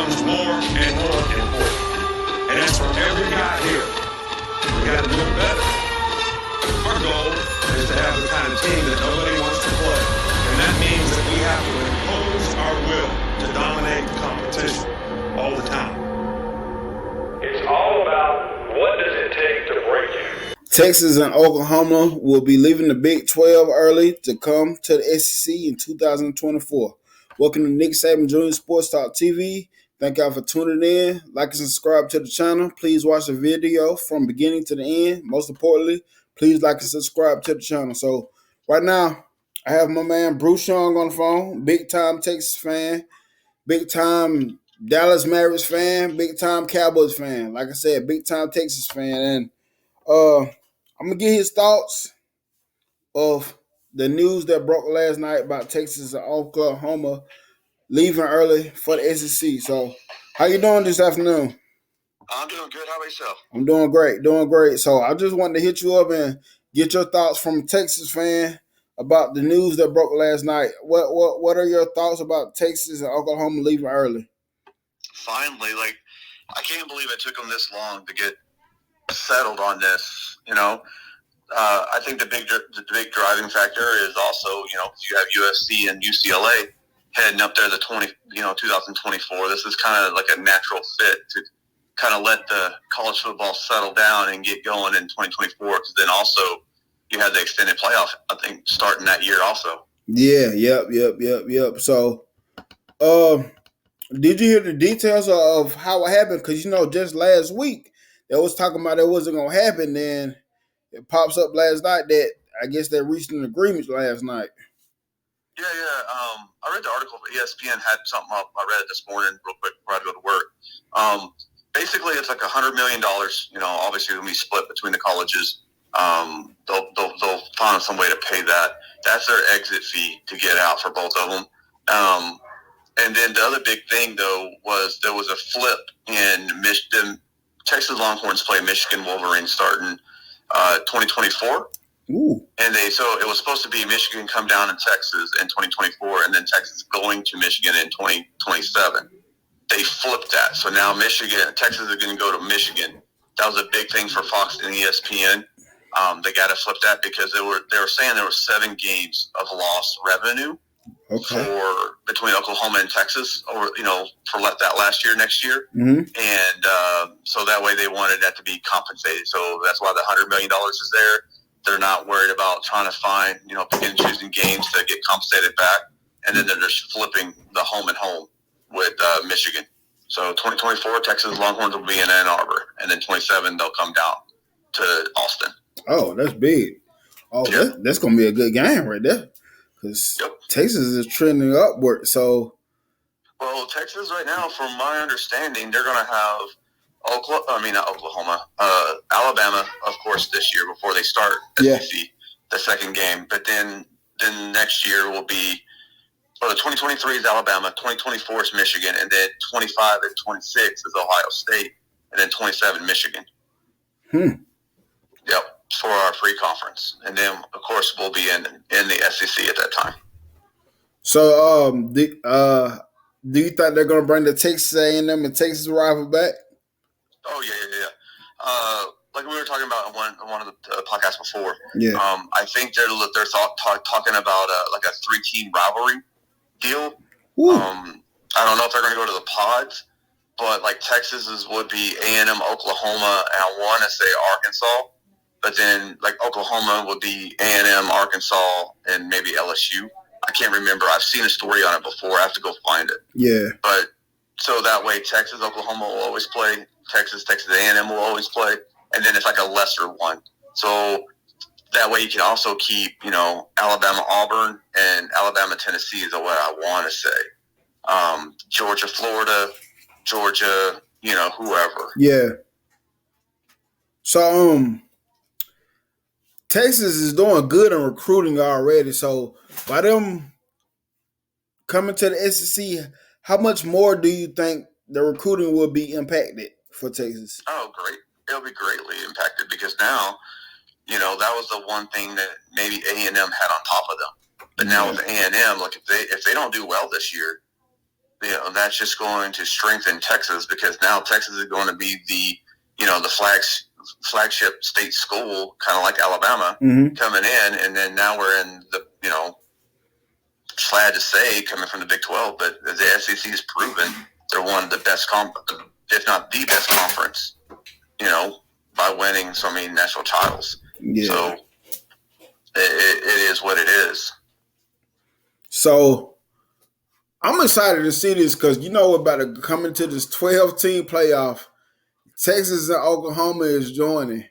becomes more and more important. And that's for every guy here. We got to do it better. Our goal is to have the kind of team that nobody wants to play. And that means that we have to impose our will to dominate the competition all the time. It's all about what does it take to break you. Texas and Oklahoma will be leaving the Big 12 early to come to the SEC in 2024. Welcome to Nick Saban Jr. Sports Talk TV. Thank y'all for tuning in. Like and subscribe to the channel. Please watch the video from beginning to the end. Most importantly, please like and subscribe to the channel. So right now, I have my man Bruce Young on the phone. Big time Texas fan. Big time Dallas Mavericks fan. Big time Cowboys fan. Like I said, big time Texas fan. And I'm going to get his thoughts of the news that broke last night about Texas and Oklahoma leaving early for the SEC. So, how you doing this afternoon? I'm doing good. How about yourself? I'm doing great. So, I just wanted to hit you up and get your thoughts from a Texas fan about the news that broke last night. What are your thoughts about Texas and Oklahoma leaving early? Finally, I can't believe it took them this long to get settled on this. I think the big driving factor is also, you have USC and UCLA heading up there 2024. This is kind of like a natural fit to kind of let the college football settle down and get going in 2024. Because then also you have the extended playoff, I think, starting that year also. Yeah, yep. So, did you hear the details of how it happened? Because, just last week, they was talking about it wasn't going to happen. Then it pops up last night that I guess they reached an agreement last night. Yeah. I read the article. ESPN had something up. I read it this morning real quick before I go to work. Basically, it's like $100 million. Obviously, when we split between the colleges, they'll find some way to pay that. That's their exit fee to get out for both of them. And then the other big thing, though, was there was a flip in Michigan. Texas Longhorns play Michigan Wolverines starting 2024. Ooh. And so it was supposed to be Michigan come down in Texas in 2024, and then Texas going to Michigan in 2027. They flipped that. So now Texas is going to go to Michigan. That was a big thing for Fox and ESPN. They got to flip that because they were saying there were 7 games of lost revenue for between Oklahoma and Texas over for that last year, next year. Mm-hmm. And so that way they wanted that to be compensated. So that's why the $100 million is there. They're not worried about trying to find, picking and choosing games to get compensated back. And then they're just flipping the home and home with Michigan. So 2024, Texas Longhorns will be in Ann Arbor. And then 27, they'll come down to Austin. Oh, that's big. Oh, yeah. That's going to be a good game right there. Because Texas is trending upward. So, well, Texas right now, from my understanding, they're going to have Alabama, of course, this year before they start SEC, the second game. But then next year will be, the 2023 is Alabama, 2024 is Michigan, and then 25 and 26 is Ohio State, and then 27 Michigan. Yep, for our free conference. And then, of course, we'll be in the SEC at that time. So, do you think they're going to bring the Texas A&M and Texas rival back? Oh, yeah. Like we were talking about in one of the podcasts before. Yeah. I think they're talking about like a 3-team rivalry deal. I don't know if they're going to go to the pods, but like Texas would be A&M, Oklahoma, and I want to say Arkansas. But then like Oklahoma would be A&M, Arkansas, and maybe LSU. I can't remember. I've seen a story on it before. I have to go find it. Yeah. But so that way, Texas, Oklahoma will always play. Texas A&M will always play. And then it's like a lesser one. So that way you can also keep, Alabama, Auburn, and Alabama, Tennessee is what I want to say. Georgia, Florida, Georgia, whoever. Yeah. So, Texas is doing good in recruiting already. So, by them coming to the SEC, how much more do you think the recruiting will be impacted for Texas? Oh, great. It'll be greatly impacted because now, that was the one thing that maybe A&M had on top of them. But now with A&M, look, if they don't do well this year, that's just going to strengthen Texas, because now Texas is going to be the flagship state school, kind of like Alabama, coming in, and then now we're in the sad to say, coming from the Big 12, but the SEC has proven they're one of the best, if not the best conference, by winning so many national titles. Yeah. So it is what it is. So I'm excited to see this because we're about to come into this 12-team playoff. Texas and Oklahoma is joining.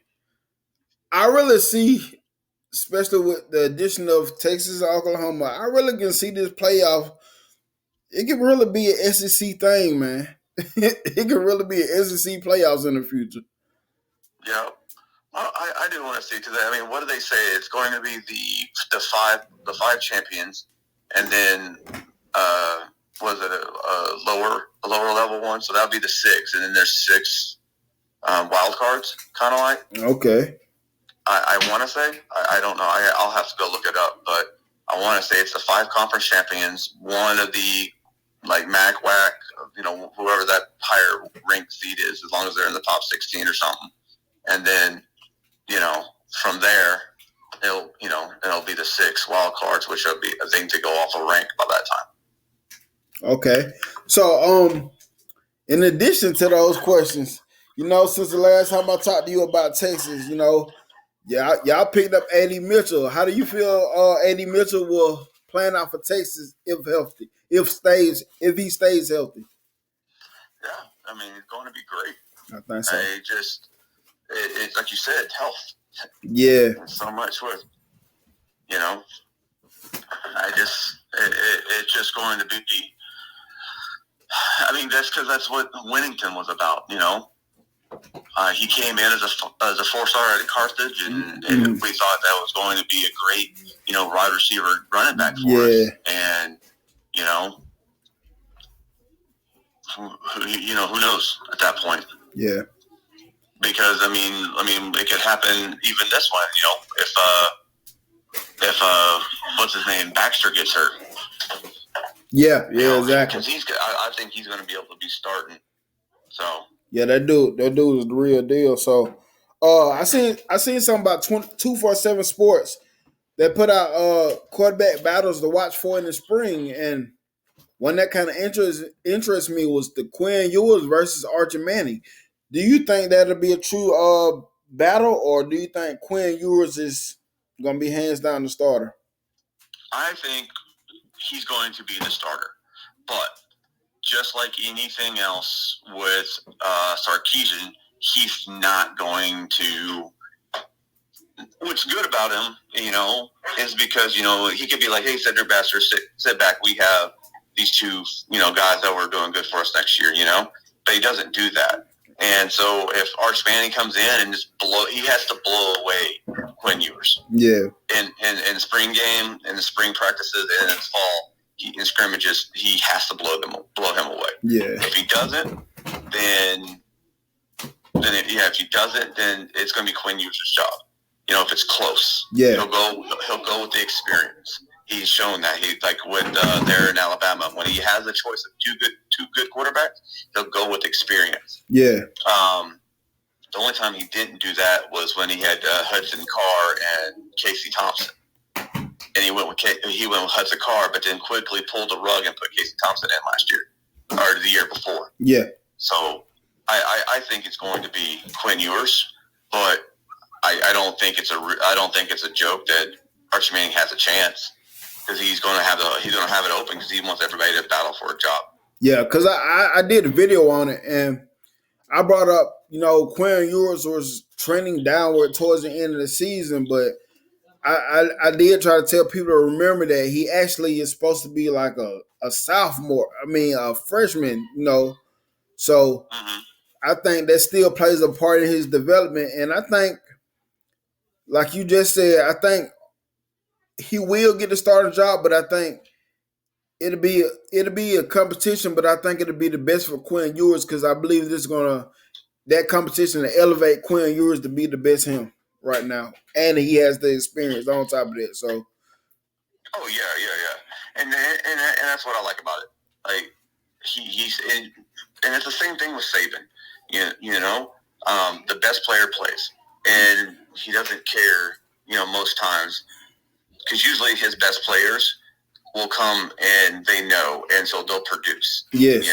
I really see, especially with the addition of Texas and Oklahoma, I really can see this playoff. It can really be an SEC thing, man. It can really be an SEC playoffs in the future. Yeah. Well, I do want to see, because what do they say? It's going to be the five champions, and then was it a lower level one? So that would be the 6, and then there's 6 wild cards, kind of like. Okay. I want to say, I don't know. I'll have to go look it up, but I want to say it's the 5 conference champions, one of the MAC, WAC, whoever that higher ranked seed is, as long as they're in the top 16 or something, and then from there it'll be the 6 wild cards, which will be a thing to go off a rank by that time. Okay, so in addition to those questions, since the last time I talked to you about Texas, y'all picked up A.D. Mitchell. How do you feel A.D. Mitchell will plan out for Texas if healthy, if he stays healthy? Yeah, it's going to be great. I think so. It's like you said, health. Yeah. So much with, it's just going to be, that's because that's what Winnington was about, He came in as a 4-star at Carthage, and we thought that was going to be a great, wide receiver running back for us. And, who knows at that point? Yeah. Because it could happen even this one. If what's his name, Baxter gets hurt. Yeah, exactly. Because I think he's going to be able to be starting. So. Yeah, that dude is the real deal. So, I seen something about 247 Sports that put out quarterback battles to watch for in the spring, and one that kind of interests me was the Quinn Ewers versus Archie Manning. Do you think that'll be a true battle, or do you think Quinn Ewers is going to be hands down the starter? I think he's going to be the starter, but just like anything else with Sarkisian, he's not going to. What's good about him, is because he could be like, "Hey, Cedric Baxter, sit back. We have these 2, guys that were doing good for us next year." But he doesn't do that. And so if Arch Manning comes in and he has to blow away Quinn Ewers. Yeah. In spring game, in the spring practices, and in fall, in scrimmages, he has to blow him away. Yeah. If he doesn't, then it's going to be Quinn Ewers' job. If it's close, he'll go with the experience. He's shown that he with there in Alabama, when he has a choice of two good quarterbacks, he'll go with experience. Yeah. The only time he didn't do that was when he had Hudson Carr and Casey Thompson, and he went with Hudson Carr, but then quickly pulled the rug and put Casey Thompson in last year or the year before. Yeah. So I think it's going to be Quinn Ewers, but I don't think it's a joke that Archie Manning has a chance, because he's going to have it open because he wants everybody to battle for a job. Yeah, because I did a video on it, and I brought up, Quinn Ewers was trending downward towards the end of the season, but I did try to tell people to remember that he actually is supposed to be like a sophomore. A freshman, So I think that still plays a part in his development, and I think, like you just said, I think he will get the starting job, but I think it'll be a competition, but I think it'll be the best for Quinn Ewers, because I believe this is that competition to elevate Quinn Ewers to be the best him right now, and he has the experience on top of that. So, oh yeah, and that's what I like about it. he's in, and it's the same thing with Saban. The best player plays, and he doesn't care. Most times, because usually his best players will come and they know, and so they'll produce. Yes.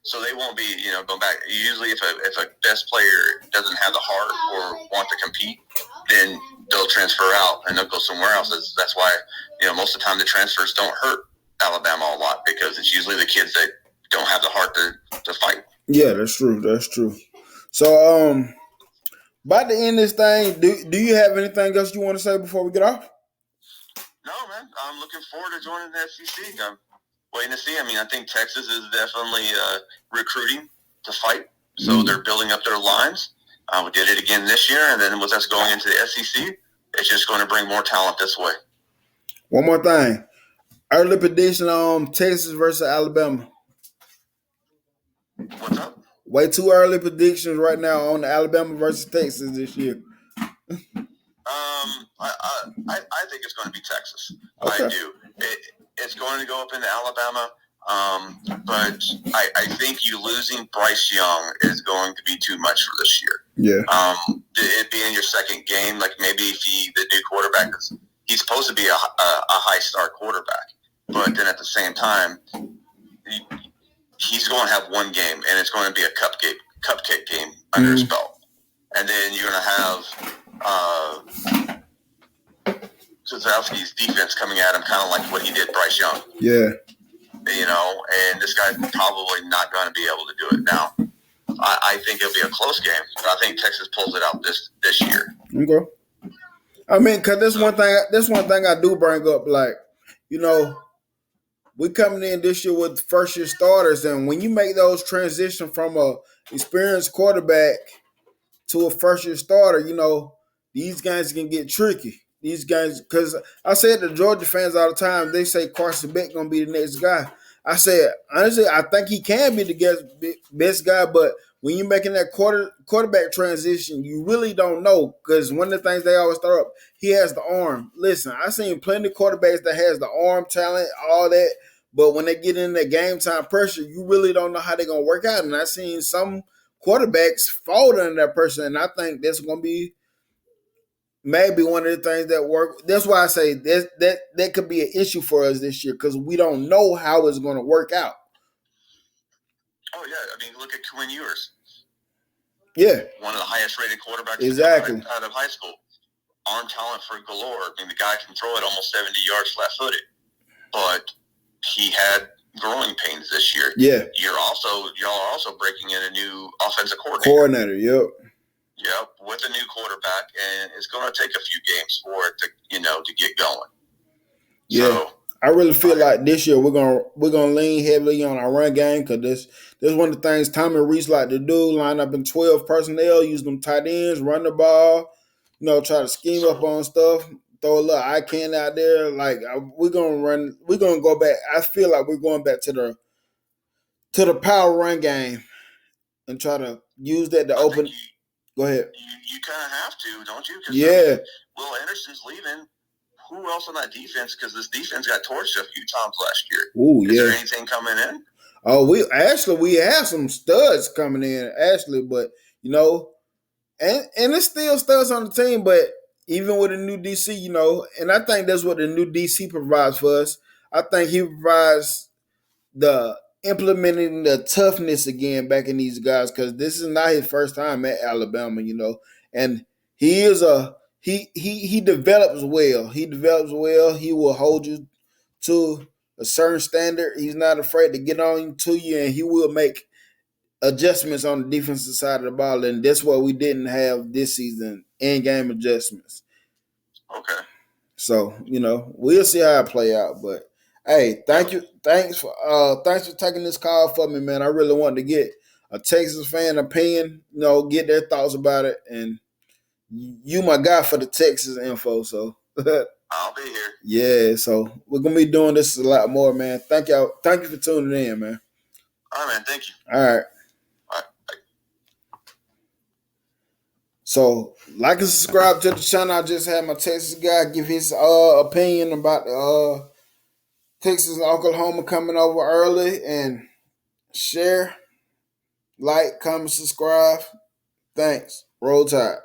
So they won't be, going back. Usually, if a best player doesn't have the heart or want to compete, then they'll transfer out and they'll go somewhere else. That's why, most of the time the transfers don't hurt Alabama a lot, because it's usually the kids that don't have the heart to fight. Yeah, that's true. That's true. So, about to end this thing, do you have anything else you want to say before we get off? No, man. I'm looking forward to joining the SEC. I'm waiting to see. I mean, I think Texas is definitely recruiting to fight, so they're building up their lines. We did it again this year, and then with us going into the SEC, it's just going to bring more talent this way. One more thing. Early prediction on Texas versus Alabama. What's up? Way too early predictions right now on Alabama versus Texas this year. I think it's going to be Texas. Okay. I do. It's going to go up into Alabama, but I think you losing Bryce Young is going to be too much for this year. Yeah. It being your second game, like maybe if the new quarterback he's supposed to be a high star quarterback, but then at the same time, he's going to have one game, and it's going to be a cupcake game under his belt, and then you're going to have Kozlowski's defense coming at him, kind of like what he did Bryce Young. Yeah. And this guy's probably not going to be able to do it now. I think it'll be a close game, but I think Texas pulls it out this year. Okay. I mean, because this one thing I do bring up, like, we coming in this year with first year starters, and when you make those transition from a experienced quarterback to a first year starter, these guys can get tricky. These guys, because I said to Georgia fans all the time, they say Carson Beck gonna be the next guy. I said, honestly, I think he can be the best guy, but when you're making that quarterback transition, you really don't know, because one of the things they always throw up, he has the arm. Listen, I've seen plenty of quarterbacks that has the arm talent, all that, but when they get in that game time pressure, you really don't know how they're gonna work out. And I've seen some quarterbacks fall under that pressure, and I think that's gonna be maybe one of the things that work. That's why I say that could be an issue for us this year, because we don't know how it's going to work out. Oh yeah, I mean, look at Quinn Ewers. Yeah, one of the highest rated quarterbacks exactly out of high school. Arm talent for galore. I mean, the guy can throw it almost 70 yards flat-footed, but he had growing pains this year. Yeah, y'all are also breaking in a new offensive coordinator. Yep. Yep, with a new quarterback, and it's going to take a few games for it to get going. Yeah, so, I really feel like this year we're gonna lean heavily on our run game, because this one of the things Tommy Reese like to do: line up in 12 personnel, use them tight ends, run the ball, try to scheme up on stuff, throw a little eye candy out there. Like we're gonna go back. I feel like we're going back to the power run game and try to use that to open. Go ahead. You kind of have to, don't you? Yeah. Will Anderson's leaving. Who else on that defense? Because this defense got torched a few times last year. Ooh, Is there anything coming in? Oh, we have some studs coming in, but and it's still studs on the team. But even with a new DC, and I think that's what the new DC provides for us. I think he provides the implementing the toughness again back in these guys, because this is not his first time at Alabama, and he is he develops well. He will hold you to a certain standard. He's not afraid to get on to you, and he will make adjustments on the defensive side of the ball, and that's what we didn't have this season, in-game adjustments. Okay. So, we'll see how it play out, but hey, thanks for taking this call for me, man. I really wanted to get a Texas fan opinion, get their thoughts about it, and you my guy for the Texas info, so I'll be here. Yeah, so we're gonna be doing this a lot more, man. Thank you for tuning in, man. All right, man. Thank you. All right. So, like and subscribe to the channel. I just had my Texas guy give his opinion about Texas and Oklahoma coming over early, and share, like, comment, subscribe. Thanks. Roll Tide.